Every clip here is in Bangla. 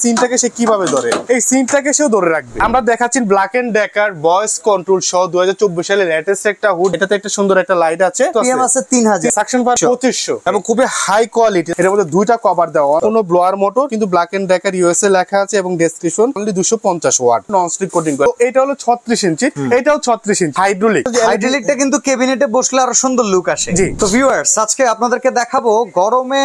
সিনটাকে সে কিভাবে ধরে, এই সিনটাকে সেও ধরে রাখবে। আমরা দেখাচ্ছি Black and Decker voice control সহ 2024 সালের লেটেস্ট একটা হুড। এটাতে একটা সুন্দর একটা লাইট আছে, পিএম আছে 3000, সাকশন পাওয়ার 2500 এবং খুবই হাই কোয়ালিটি। এর মধ্যে দুইটা কভার দেওয়া, কোনো ব্লোয়ার মোটর, কিন্তু ব্ল্যাক এন্ড ডেকার ইউএসএ লেখা আছে এবং description only 250 watt non stick coating করা। এটা হলো 36 ইঞ্চি, এটাও 36 ইঞ্চি হাইড্রোলিক। হাইড্রোলিকটা কিন্তু ক্যাবিনেটে বসলে আরো সুন্দর লুক আসে। তো ভিউয়ার্স, আজকে আপনাদেরকে দেখাবো গরমে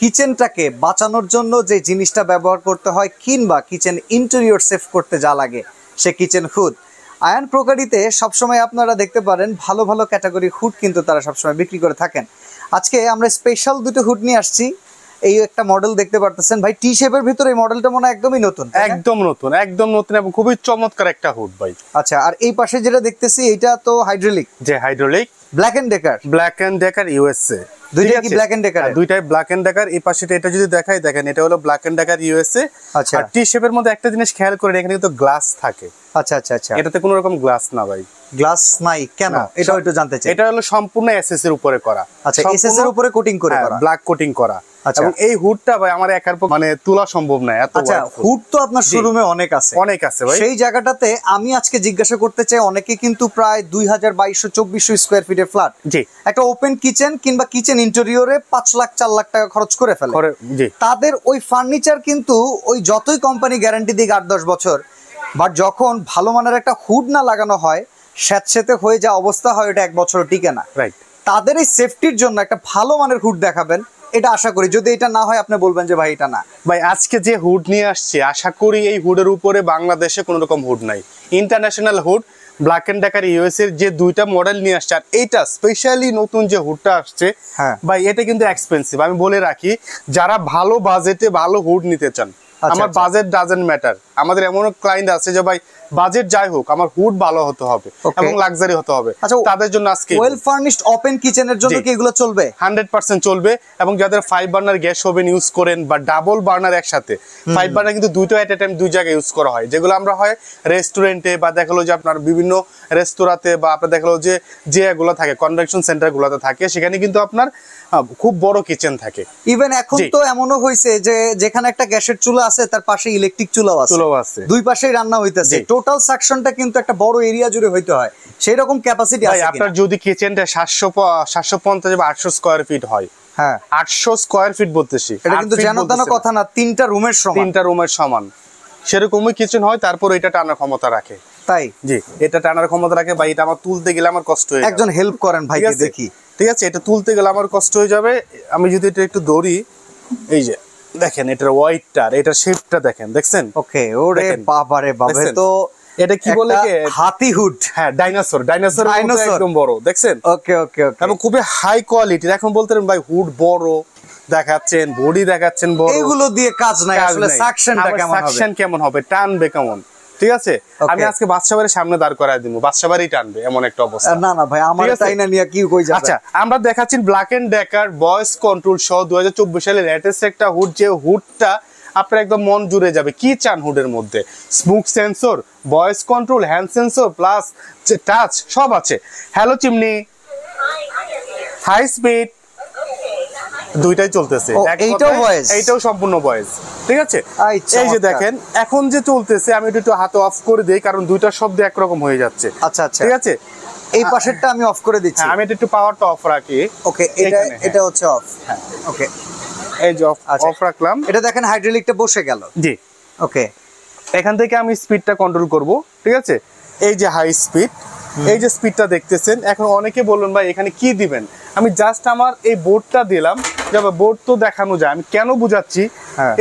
কিচেনটাকে বাঁচানোর জন্য যে জিনিসটা ব্যবহার করতে হয় কিংবা কিচেন ইন্টেরিয়র সেভ করতে যা লাগে, সে কিচেন হুড। আয়ান প্রকারিতে সবসময় আপনারা দেখতে পারেন ভালো ভালো ক্যাটাগরি হুড কিন্তু তারা সবসময় বিক্রি করে থাকেন। আজকে আমরা স্পেশাল দুটো হুড নিয়ে আসছি। এই একটা মডেল দেখতে পারতেছেন ভাই, টি শেপের ভিতরে এই মডেলটা মনে একদমই নতুন, একদম নতুন, একদম নতুন এবং খুবই চমৎকার একটা হুড ভাই। আচ্ছা, আর এই পাশে যেটা দেখতেছি এটা তো হাইড্রোলিক, যে hydraulic Black and Decker, Black and Decker USA. দুইটাই কি ব্ল্যাক এন্ড ডেকার? দুইটাই ব্ল্যাক এন্ড ডেকার। এই পাশে এটা যদি দেখাই, দেখেন এটা হলো ব্ল্যাক এন্ড ডেকার ইউএসএ। আচ্ছা, আর টি শেপের মধ্যে একটা জিনিস খেয়াল করেন, এখানে কিন্তু গ্লাস থাকে। আচ্ছা আচ্ছা আচ্ছা, এটাতে কোনো রকম গ্লাস না ভাই, গ্লাস নাই কেন? এটাও একটু জানতে চাই। এটা হলো সম্পূর্ণ এসএস এর উপরে করা। আচ্ছা, এসএস এর উপরে কোটিং করে করা, ব্ল্যাক কোটিং করা। এবং এই হুডটা ভাই আমার একার মানে তোলা সম্ভব না এত। আচ্ছা, হুড তো আপনার শোরুমে অনেক আছে, অনেক আছে ভাই। সেই জায়গাটাতে আমি আজকে জিজ্ঞাসা করতে চাই, অনেকে কিন্তু প্রায় 2200-2400 স্কয়ার ফিটের ফ্ল্যাট, জি, একটা ওপেন কিচেন কিংবা কিচেন ইন্টেরিয়রে 5 লাখ 4 লাখ টাকা খরচ করে ফেলে। জি, তাদের ওই ফার্নিচার কিন্তু ওই যতই কোম্পানি গ্যারান্টি দিক 8-10 বছর, বাট যখন ভালো মানের একটা হুড না লাগানো হয়, স্যাঁতসেঁতে হয়ে যা অবস্থা হয়, এটা 1 বছরও টিকে না। রাইট। তাদের এই সেফটির জন্য একটা ভালো মানের হুড দেখাবেন, এটা আশা করি। যদি এটা না হয় আপনি বলবেন যে ভাই এটা না। ভাই আজকে যে হুড নিয়ে আসছে, আশা করি এই হুডের উপরে বাংলাদেশে কোনো রকম হুড নাই। International hood Black and Decker US এর যে দুইটা মডেল নিয়ে আসছে, আর এইটা স্পেশালি নতুন যে হুডটা আসছে ভাই, এটা কিন্তু এক্সপেন্সিভ। আমি বলে রাখি, যারা ভালো বাজেটে ভালো হুড নিতে চান, আমার বাজেট ডাজন্ট ম্যাটার। আমাদের এমন ক্লায়েন্ট আছে যে ভাই বাজেট যাই হোক, আমার হুড ভালো হতে হবে এবং লাক্সারি হতে হবে। আচ্ছা, তাদের জন্য আজকে ওয়েল ফার্নিশড ওপেন কিচেনের জন্য কি এগুলো চলবে? 100% চলবে। এবং যাদের 5 বার্নার গ্যাস ওভেন ইউজ করেন বা ডাবল বার্নার একসাথে, 5 বার্নার কিন্তু দুইটা এট এ টাইম দুই জায়গায় ইউজ করা হয়, যেগুলো আমরা হয় রেস্টুরেন্টে বা দেখালো যে আপনার বিভিন্ন রেস্তোরাঁতে বা আপনার দেখালো যে এগুলো থাকে কনভেনশন সেন্টার গুলোতে থাকে, সেখানে কিন্তু আপনার খুব বড় কিচেন থাকে। ইভেন এখন তো এমনও হয়েছে যে যেখানে একটা গ্যাসের চুলা আছে তার পাশে ইলেকট্রিক চুলাও আছে, দুই পাশেই রান্না হইতেছে। টোটাল সাকশনটা কিন্তু একটা বড় এরিয়া জুড়ে হইতে হয়, সেই রকম ক্যাপাসিটি আছে। আপনার যদি কিচেনটা 750 বা 800 স্কয়ার ফিট হয়, হ্যাঁ 800 স্কয়ার ফিট বলতেছি, এটা কিন্তু জানো কথা না, 3টা রুমের সমান, 3টা রুমের সমান সেরকমই কিচেন হয়। তারপর এটা টানার ক্ষমতা রাখে। তাই জি, এটা টানার ক্ষমতা রাখে ভাই। এটা আমার তুলতে গেলে আমার কষ্ট হয়ে যাবে, একজন হেল্প করেন ভাইকে দেখি। ঠিক আছে, এটা তুলতে গেলে আমার কষ্ট হয়ে যাবে। আমি যদি এটা একটু ধরি, এই যে দেখেন এটার ওয়াইটটার, এটার শেপটা দেখেন, দেখছেন? ওকে, ওরে বাবারে বাবা, তো এটা কি বলে কি হাতি হুড? হ্যাঁ, ডাইনোসর একদম বড়, দেখছেন? ওকে ওকে ওকে, এবং খুবই হাই কোয়ালিটির। এখন বলতে ভাই হুড বড় দেখাচ্ছেন, বডি দেখাচ্ছেন বড়, এগুলো দিয়ে কাজ নাই। আসলে সাকশনটা কেমন হবে, সাকশন কেমন হবে, টানবে কেমন? ঠিক আছে, আমি আজকে বাদশাবাড়ির সামনে দাঁড় করায় দিব, বাদশাবাড়ি টানবে এমন একটা অবস্থা। না না ভাই, আমার তাই না নিয়ে কি কই যাবে। আচ্ছা, আমরা দেখাচ্ছি Black and Decker voice control সহ 2024 সালের লেটেস্ট একটা হুড, যে হুডটা আপনার একদম মন জুড়ে যাবে। কি চান হুডের মধ্যে? Smoke sensor, voice control, hand sensor plus touch সব আছে। হ্যালো চিমনি, হাই স্পিড, দুইটাই চলতেছে। এইটাও সম্পূর্ণ ভয়েস, ঠিক আছে? এই যে দেখেন এখন যে চলতেছে, আমি একটু হাতে অফ করে দেই কারণ দুইটার শব্দ একরকম হয়ে যাচ্ছে। আচ্ছা আচ্ছা, ঠিক আছে, এই পাশেরটা আমি অফ করে দিচ্ছি। আমি একটু পাওয়ারটা অফ রাখি। ওকে, এটা হচ্ছে অফ। হ্যাঁ, ওকে, এই যে অফ রাখলাম। এটা দেখেন হাইড্রোলিকটা বসে গেল। জি, ওকে, এখান থেকে আমি স্পিডটা কন্ট্রোল করব। ঠিক আছে, এই যে হাই স্পিড, এই যে স্পিডটা দেখতেছেন। এখন অনেকে বলুন ভাই এখানে কি দিবেন, আমি জাস্ট আমার এই বোর্ডটা দিলাম। যাবে বোর্ড তো দেখানো যায়, আমি কেন বুঝাচ্ছি,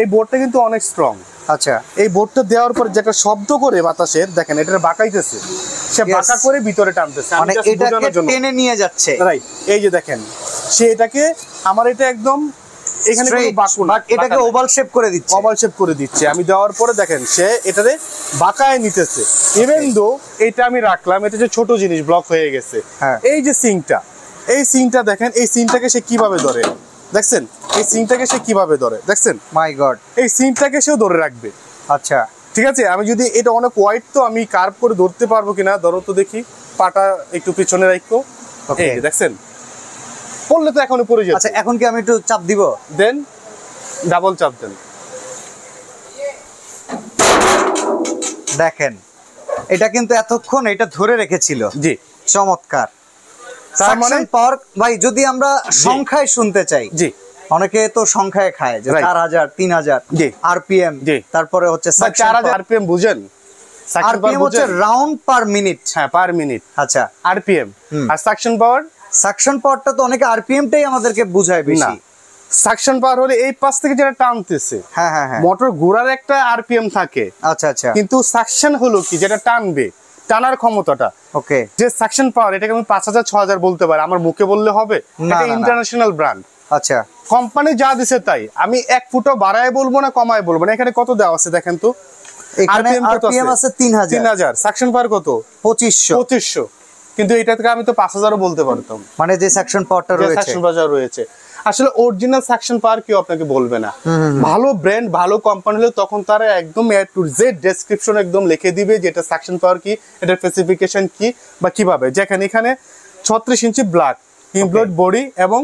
এই বোর্ডটা কিন্তু অনেক স্ট্রং। আচ্ছা, এই বোর্ডটা দেওয়ার পর যেটা শব্দ করে বাতাসের, দেখেন এটা বাঁকাইতেছে, সে বাঁকা করে ভিতরে টানতেছে, মানে এটাকে টেনে নিয়ে যাচ্ছে। রাইট, এই যে দেখেন সে এটাকে, আমার এটা একদম এখানে কোনো বাঁকুন, এটাকে ওভাল শেপ করে দিচ্ছে, ওভাল শেপ করে দিচ্ছে। আমি দেওয়ার পরে দেখেন সে এটারে বাঁকায় নিতেছে। ইভেন দো এটা আমি রাখলাম, এটা যে ছোট জিনিস ব্লক হয়ে গেছে। এই যে সিঙ্কটা, এই সিঙ্কটা দেখেন, এই সিঙ্কটাকে সে কিভাবে ধরে, দেখছেন? এই সিঙ্কটাকে সে কিভাবে ধরে, দেখছেন? মাই গড, এই সিঙ্কটাকে সেও ধরে রাখবে। আচ্ছা, ঠিক আছে, আমি যদি এটা অনেক ওয়াইড, তো আমি কার্ভ করে ধরতে পারবো কিনা, ধরো তো দেখি, পাটা একটু পিছনে রাখো। এই দেখছেন, পড়লে তো এখনো পড়ে যাচ্ছে। আচ্ছা, এখন কি আমি একটু চাপ দিব? দেন, ডাবল চাপ দেন। দেখেন এটা কিন্তু এতক্ষণ এটা ধরে রেখেছিল। জি, চমৎকার। তার মানে পাওয়ার ভাই যদি আমরা সংখ্যায় শুনতে চাই, জি, অনেকে তো সংখ্যায় খায় যে 4000 3000 আরপিএম, তারপরে হচ্ছে 4000 আরপিএম বুঝেন? আরপিএম হচ্ছে রাউন্ড পার মিনিট। হ্যাঁ, পার মিনিট। আচ্ছা, আরপিএম। আর সাকশন পাওয়ার? সাকশন পাওয়ারটা তো অনেকে আরপিএমটাই আমাদেরকে বুঝায় বেশি। সাকশন পাওয়ার হলে এই পাশ থেকে যেটা টানতেছে, হ্যাঁ হ্যাঁ হ্যাঁ, মোটর ঘোরার একটা আরপিএম থাকে। আচ্ছা আচ্ছা। কিন্তু সাকশন হলো কি, যেটা টানবে, টানার ক্ষমতাটা। ওকে, যে সাকশন পাওয়ার, এটাকে আমি 5000 6000 বলতে পারি, আমার মুখে বললে হবে? এটা ইন্টারন্যাশনাল ব্র্যান্ড। আচ্ছা, কোম্পানি যা দিছে তাই, আমি 1 ফুটও বাড়ায় বলবো না, কমায় বলবো না। এখানে কত দেওয়া আছে দেখেন তো। আরপিএম আছে 3000, সাকশন পাওয়ার কত? 2500। কিন্তু এটা থেকে আমি তো 5000ও বলতে পারতাম, মানে যে সাকশন পাওয়ারটা রয়েছে, সাকশন পাওয়ার রয়েছে। আসলে অরিজিনাল সাকশন পাওয়ার কেউ আপনাকে বলবে না। ভালো ব্র্যান্ড, ভালো কোম্পানি হলে তখন তারা একদম এ টু জেড ডেসক্রিপশন একদম লিখে দিবে যে এটা সাকশন পাওয়ার কি, এটার স্পেসিফিকেশন কি বা কিভাবে। যেখানে এখানে 36 ইঞ্চি ব্ল্যাক ইমপ্লয়েড বডি এবং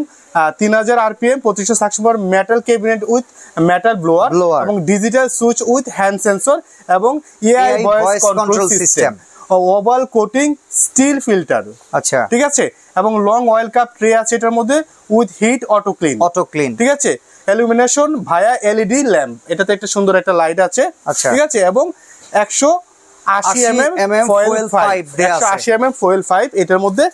3000 RPM, 2500 suction power, metal cabinet with metal blower এবং digital switch with hand sensor এবং AI voice control system, oval coating steel filter. আচ্ছা, ঠিক আছে। এবং লং অয়েল কাপ ট্রে আছে এটার মধ্যে উইথ হিট অটো ক্লিন। ঠিক আছে। ইলুমিনেশন ভায়া এলইডি ল্যাম্প, এটাতে একটা সুন্দর একটা লাইট আছে। ঠিক আছে। এবং 180 mm foil pipe, 180 mm foil pipe এটার মধ্যে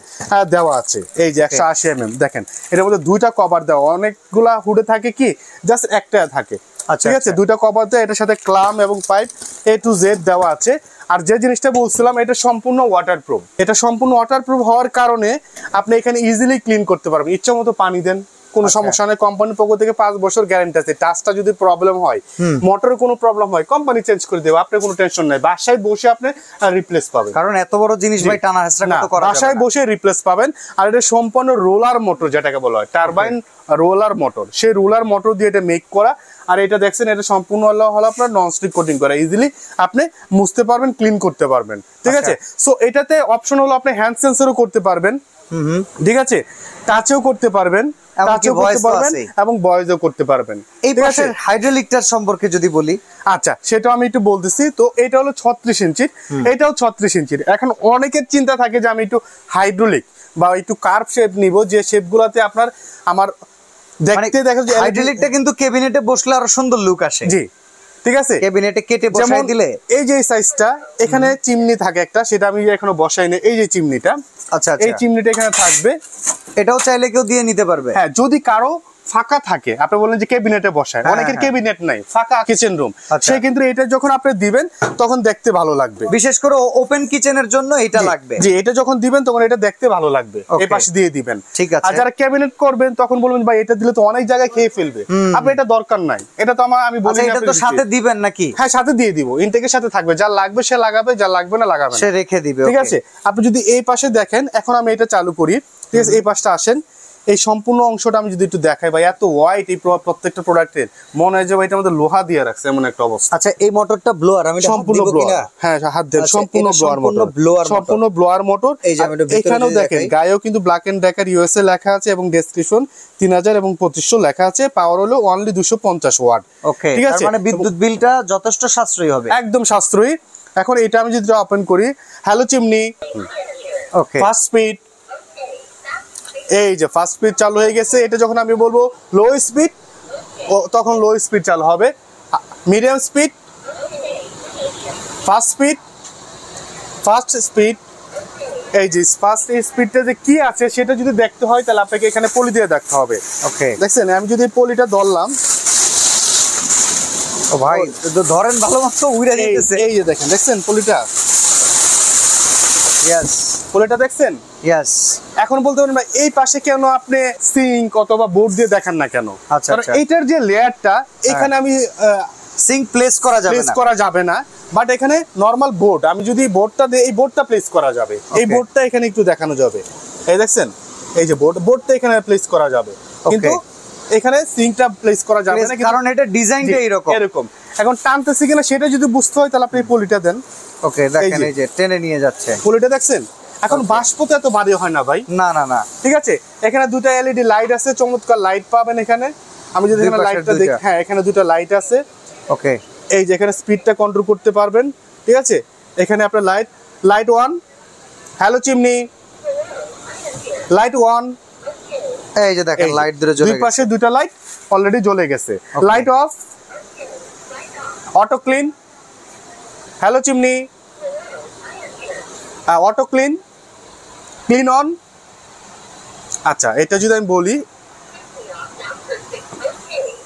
দেওয়া আছে। এই যে 180 mm, দেখেন এটার মধ্যে দুইটা কভার দেওয়া। অনেকগুলা হুডে থাকে কি জাস্ট একটা থাকে। ঠিক আছে, দুইটা কভার দেওয়া। এটার সাথে ক্লাম এবং পাইপ A to Z দেওয়া আছে। আর যে জিনিসটা বলছিলাম, এটা সম্পূর্ণ ওয়াটারপ্রুফ। এটা সম্পূর্ণ ওয়াটারপ্রুফ হওয়ার কারণে আপনি এখানে ইজিলি ক্লিন করতে পারবেন। ইচ্ছা মতো পানি দেন, কোনো সমস্যা নেই। কোম্পানির পক্ষ থেকে 5 বছর গ্যারান্টি আছে। টাচটা যদি প্রবলেম হয়, মোটরের কোনো প্রবলেম হয়, কোম্পানি চেঞ্জ করে দেবে, আপনার কোনো টেনশন নাই। বাসায় বসে আপনি রিপ্লেস পাবেন, কারণ এত বড় জিনিস ভাই টানা হেঁচড়া করতে করা যাবে না। বাসায় বসে রিপ্লেস পাবেন। আর এটা সম্পূর্ণ রোলার মোটর, যেটাকে বলা হয় টারবাইন রোলার মোটর। সেই রোলার মোটর দিয়ে এটা মেক করা। আর এটা দেখছেন, এটা সম্পূর্ণ হলো আপনার নন স্টিক কোটিং করা। ইজিলি আপনি মুছতে পারবেন, ক্লিন করতে পারবেন। ঠিক আছে। সো এটাতে অপশন হলো আপনি হ্যান্ড সেন্সরও করতে পারবেন। ঠিক আছে, টাচও করতে পারবেন, এবং ভয়েসও করতে পারবেন। এই পাশের হাইড্রোলিকটার সম্পর্কে যদি বলি, আচ্ছা সেটাও আমি একটু বলতেছি। তো এটা হলো 36 ইঞ্চির, এটাও 36 ইঞ্চির। এখন অনেকের চিন্তা থাকে যে আমি একটু হাইড্রোলিক বা একটু কার্ভ শেপ নিব, যে শেপ গুলাতে আপনার আমার দেখতে দেখা যায়। হাইড্রোলিকটা কিন্তু ক্যাবিনেটে বসলে আরো সুন্দর লুক আসে। জি, ঠিক আছে। ক্যাবিনেটে কেটে বসাই দিলে, এই যে সাইজটা এখানে চিমনি থাকে একটা, সেটা আমি এখনো বসাই না। এই যে চিমনিটা, আচ্ছা, এই চিমনিটা এখানে থাকবে। এটাও চাইলে কেউ দিয়ে নিতে পারবে। হ্যাঁ, যদি কারো ফাঁকা থাকে, আপনি বলেন যে ক্যাবিনেটে বসায়, অনেকের ক্যাবিনেট নাই, ফাঁকা কিচেন রুম, সে কিন্তু এটা যখন আপনি দিবেন তখন দেখতে ভালো লাগবে। বিশেষ করে ওপেন কিচেনের জন্য এটা লাগবে। জি, এটা যখন দিবেন তখন এটা দেখতে ভালো লাগবে। এই পাশে দিয়ে দিবেন। ঠিক আছে। আর যারা ক্যাবিনেট করবেন তখন বলবেন ভাই এটা দিলে তো অনেক জায়গায় খেয়ে ফেলবে, আপনি এটা দরকার নাই। এটা তো আমি বলি এটা তো সাথে দিবেন নাকি? হ্যাঁ, সাথে দিয়ে দিব। ইনটেকের সাথে থাকবে। যা লাগবে সে লাগাবে, যা লাগবে না লাগাবে না, সে রেখে দিবে। ঠিক আছে। আপনি যদি এই পাশে দেখেন, এখন আমি এটা চালু করি। ঠিক আছে, এই পাশটা আসেন। এই সম্পূর্ণ অংশটা আমি যদি একটু দেখাই ভাই, এত হোয়াইট এই প্রত্যেকটা প্রোডাক্টের, মনে হয় যে এটার মধ্যে লোহা দিয়ে রাখছে, এমন একটা অবস্থা। আচ্ছা, এই মোটরটা ব্লোয়ার, আমি সম্পূর্ণ ব্লোয়ার। হ্যাঁ, হাত দেন। সম্পূর্ণ ব্লোয়ার মোটর, সম্পূর্ণ ব্লোয়ার মোটর। এখানেও দেখেন গায়েও কিন্তু ব্ল্যাক এন্ড ডেকার ইউএসএ লেখা আছে এবং ডেসক্রিপশন 3000 এবং 2500 লেখা আছে। পাওয়ার হলো অনলি 250 ওয়াট। ওকে, ঠিক আছে। মানে বিদ্যুৎ বিলটা যথেষ্ট সাশ্রয়ী হবে, একদম সাশ্রয়ী। এখন এটা আমি যদি ওপেন করি, হ্যালো চিমনি, ওকে, ফাস্ট স্পিড। এই যে ফাস্ট স্পিড চালু হয়ে গেছে। এটা যখন আমি বলবো লো স্পিড, তখন লো স্পিড চালু হবে। Medium speed, fast speed, fast speed. এই যে ফাস্ট স্পিডটা যে কি আছে সেটা যদি দেখতে হয় তাহলে আপনাকে এখানে পলি দিয়ে দেখতে হবে। ওকে, দেখছেন, আমি যদি পলিটা ধরলাম, ও ভাই ধরেন ভালো মতো উড়ে যাচ্ছে। এই যে দেখেন, দেখছেন পলিটা? ইয়েস, পলিটা দেখছেন? ইয়েস। এখন বলতে পারেন ভাই এই পাশে কেন আপনি সিঙ্ক অথবা বোর্ড দিয়ে দেখান না কেন? কারণ এইটার যে লেয়ারটা, এখানে আমি সিঙ্ক প্লেস করা যাবে না, বাট এখানে নরমাল বোর্ড, আমি যদি বোর্ডটা দিই, এই বোর্ডটা প্লেস করা যাবে। এই বোর্ডটা এখানে একটু দেখানো যাবে। এই দেখছেন, এই যে বোর্ডটা এখানে প্লেস করা যাবে, কিন্তু এখানে সিঙ্কটা প্লেস করা যাবে না, কারণ এটা ডিজাইনটা এরকম। এখন টানতেছি কিনা সেটা যদি বুঝতে হয় তাহলে আপনি এই পলিটা দেন। ওকে, দেখেন এই যে টেনে নিয়ে যাচ্ছে পলিটা, দেখছেন? এখন বাষ্প তো এত ভারী হয় না ভাই। না না না, ঠিক আছে। এখানে দুটো এলইডি লাইট আছে, চমৎকার লাইট পাবেন এখানে। আমি যদি এখানে লাইটটা দেখি, হ্যাঁ এখানে দুটো লাইট আছে। ওকে, এই যে এখানে স্পিডটা কন্ট্রোল করতে পারবেন, ঠিক আছে। এখানে আপনার light one, hello chimney, light one, এই যে দেখেন লাইট ধরে জ্বলে দুই পাশে দুইটা লাইট অলরেডি জ্বলে গেছে। Light off, auto clean, hello chimney, auto clean, clean on. আচ্ছা, এটা যদি আমি বলি,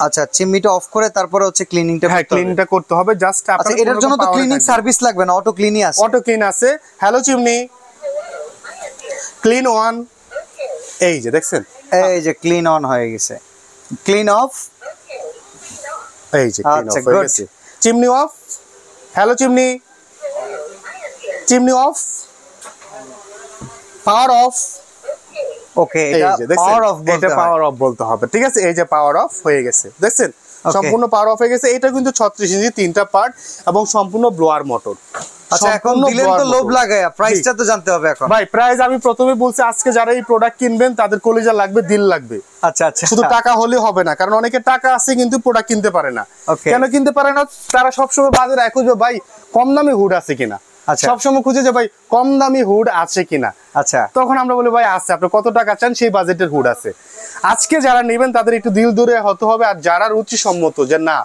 আচ্ছা চিমনিটা অফ করে তারপরে হচ্ছে ক্লিনিংটা হ্যাঁ ক্লিনটা করতে হবে জাস্ট। আচ্ছা এটার জন্য তো ক্লিনিং সার্ভিস লাগবে না, অটো ক্লিনই আছে। অটো ক্লিন আছে, হ্যালো চিমনি, ক্লিন ওয়ান, এই যে দেখছেন এই যে ক্লিন অন হয়ে গেছে, ক্লিন অফ, এই যে ক্লিন অফ হয়ে গেছে। Chimney off, hello chimney, chimney off, power off. Okay এটা পাওয়ার অফ বলতে, এটা পাওয়ার অফ বলতে হবে, ঠিক আছে। এই যে পাওয়ার অফ হয়ে গেছে, দেখছেন সম্পূর্ণ পাওয়ার অফ হয়ে গেছে। এটা কিন্তু 36 ইঞ্চি, 3টা পার্ট এবং সম্পূর্ণ ব্লোয়ার মোটর। আচ্ছা এখন দিলেন তো লোভ লাগে, প্রাইসটা তো জানতে হবে এখন। ভাই প্রাইস আমি প্রথমে বলছি, আজকে যারা এই প্রোডাক্ট কিনবেন তাদের কলিজা লাগবে, দিল লাগবে। আচ্ছা আচ্ছা, শুধু টাকা হলে হবে না, কারণ অনেকে টাকা আছে কিন্তু প্রোডাক্ট কিনতে পারে না। Okay. কেন কিনতে পারে না? তারা সবসময় বাজারে খুঁজবে ভাই কম দামি হুড আছে কিনা, আচ্ছা সবসময় খুঁজে যে ভাই কম দামি হুড আছে কিনা। আচ্ছা তখন আমরা বলি ভাই আছে, আপনি কত টাকা চান সেই বাজেটের হুড আছে। আজকে যারা নেবেন তাদের একটু দিল দূরে হতে হবে, আর যারা রুচি সম্মত যে না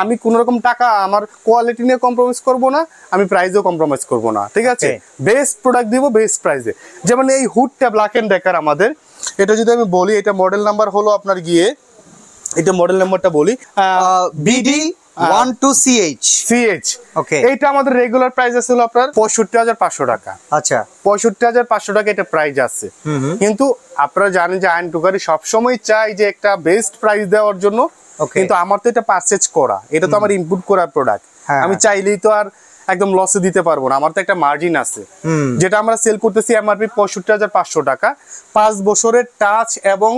আমি কোন রকম টাকা আমার কোয়ালিটি নিয়ে কম্প্রোমাইজ করব না, আমি প্রাইসেও কম্প্রোমাইজ করব না, ঠিক আছে। বেস্ট প্রোডাক্ট দিব বেস্ট প্রাইসে। যেমন এই হুডটা ব্ল্যাক এন্ড ডেকার আমাদের, এটা যদি আমি বলি, এটা মডেল নাম্বার হলো আপনার গিয়ে, এটা মডেল নাম্বারটা বলি বিডি 12CH। ওকে, এটা আমাদের রেগুলার প্রাইস আছে হলো আপনার 65,500 টাকা। আচ্ছা 65,500 টাকা এটা প্রাইস আছে। কিন্তু আপনারা জানেন যে আইন টুকারি সবসময় চাই যে একটা বেস্ট প্রাইস দেওয়ার জন্য, কিন্তু আমার তো এটা পারচেজ করা, এটা তো আমার ইনপুট করা প্রোডাক্ট। আমি চাইলেই তো আর একদম লসে দিতে পারবো না, আমার তো একটা মার্জিন আছে। যেটা আমরা সেল করতেছি এমআরপি 65,500 টাকা, 5 বছরের টাচ এবং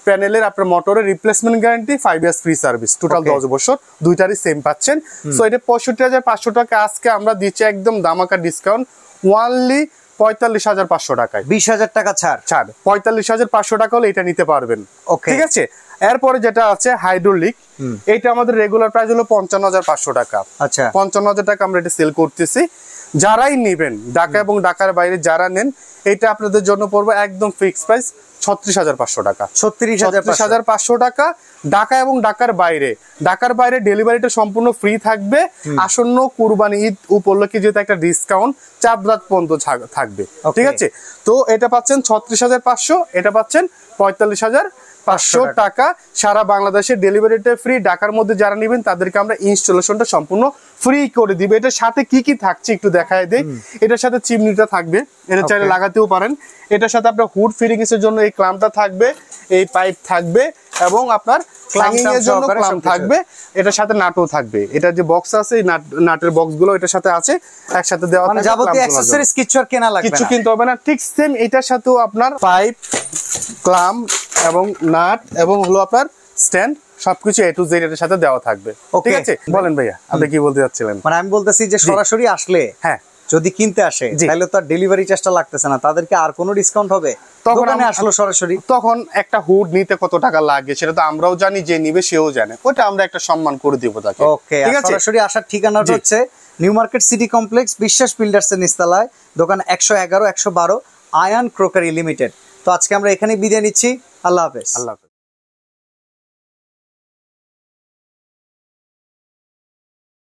প্যানেলের আপনার মোটরের replacement guarantee, 5 years free service, total 10 বছর, দুইটারই সেম পাচ্ছেন। সো এটা 65,500 টাকা আজকে আমরা দিচ্ছি একদম দামাকা ডিসকাউন্ট, ওয়ানলি 45,500 টাকায়, 20,000 টাকা ছাড়। 45,500 টাকা হলে এটা নিতে পারবেন, ঠিক আছে। এরপরে যেটা আছে হাইড্রোলিক, এটা আমাদের রেগুলার প্রাইস হলো 55,500 টাকা। আচ্ছা 55,000 টাকা আমরা এটা সেল করতেছি। যারাই নেবেন ঢাকা এবং ঢাকার বাইরে যারা নেন, এটা আপনাদের জন্য পড়বে একদম ফিক্স প্রাইস 36,500 টাকা। 36,500 টাকা ঢাকা এবং ঢাকার বাইরে। ঢাকার বাইরে ডেলিভারিটা সম্পূর্ণ ফ্রি থাকবে। আসন্ন কুরবানি ঈদ উপলক্ষে যেহেতু একটা ডিসকাউন্ট 4 রাত পর্যন্ত থাকবে, ঠিক আছে। তো এটা পাচ্ছেন 36,500, এটা পাচ্ছেন 45,500 টাকা। সারা বাংলাদেশে ডেলিভারিটা ফ্রি। ঢাকার মধ্যে যারা নেবেন তাদেরকে আমরা ইনস্টলেশনটা সম্পূর্ণ ফ্রি করে দিবে। এটার সাথে কি কি থাকছে একটু দেখায় দেই। এটার সাথে চিমনিটা থাকবে, এটা চাইলে লাগাতেও পারেন। এটার সাথে আপনার হুড ফিটিংস এর জন্য এই ক্লাম্পটা থাকবে, এই পাইপ থাকবে এবং আপনার ক্লাম্পিং এর জন্য ক্লাম্প থাকবে। এটার সাথে নাটও থাকবে। এটা যে বক্স আছে এই নাটের বক্স গুলো এটার সাথে আছে, একসাথে দেওয়া মানে যাবতীয় অ্যাকসেসরিজ কিছু আর কেনা লাগবে না, কিছু কিনতে হবে না। ঠিক সেম এটার সাথেও আপনার পাইপ, ক্লাম্প এবং নাট এবং হলো আপনার স্ট্যান্ড সবকিছু A to Z এর সাথে দেওয়া থাকবে, ঠিক আছে। বলেন ভাইয়া আপনি কি বলতে যাচ্ছিলেন? মানে আমি বলতেছি যে সরাসরি আসলে হ্যাঁ যদি কিনতে আসে তাহলে তো ডেলিভারি চার্জটা লাগতেছে না, তাদেরকে আর কোনো ডিসকাউন্ট হবে? দোকানে আসলো সরাসরি, তখন একটা হুড নিতে কত টাকা লাগে সেটা তো আমরাও জানি, যে নিবে সেও জানে, ওটা আমরা একটা সম্মান করে দিব তাকে, ওকে। ঠিক আছে, সরাসরি আসার ঠিকানাটা হচ্ছে নিউ মার্কেট সিটি কমপ্লেক্স, বিশ্বাস বিল্ডার্স এর নিচতলায়, দোকান 111 112, আয়ান ক্রোকারি লিমিটেড। তো আজকে আমরা এখানেই বিদায় নিচ্ছি। আল্লাহ হাফেজ।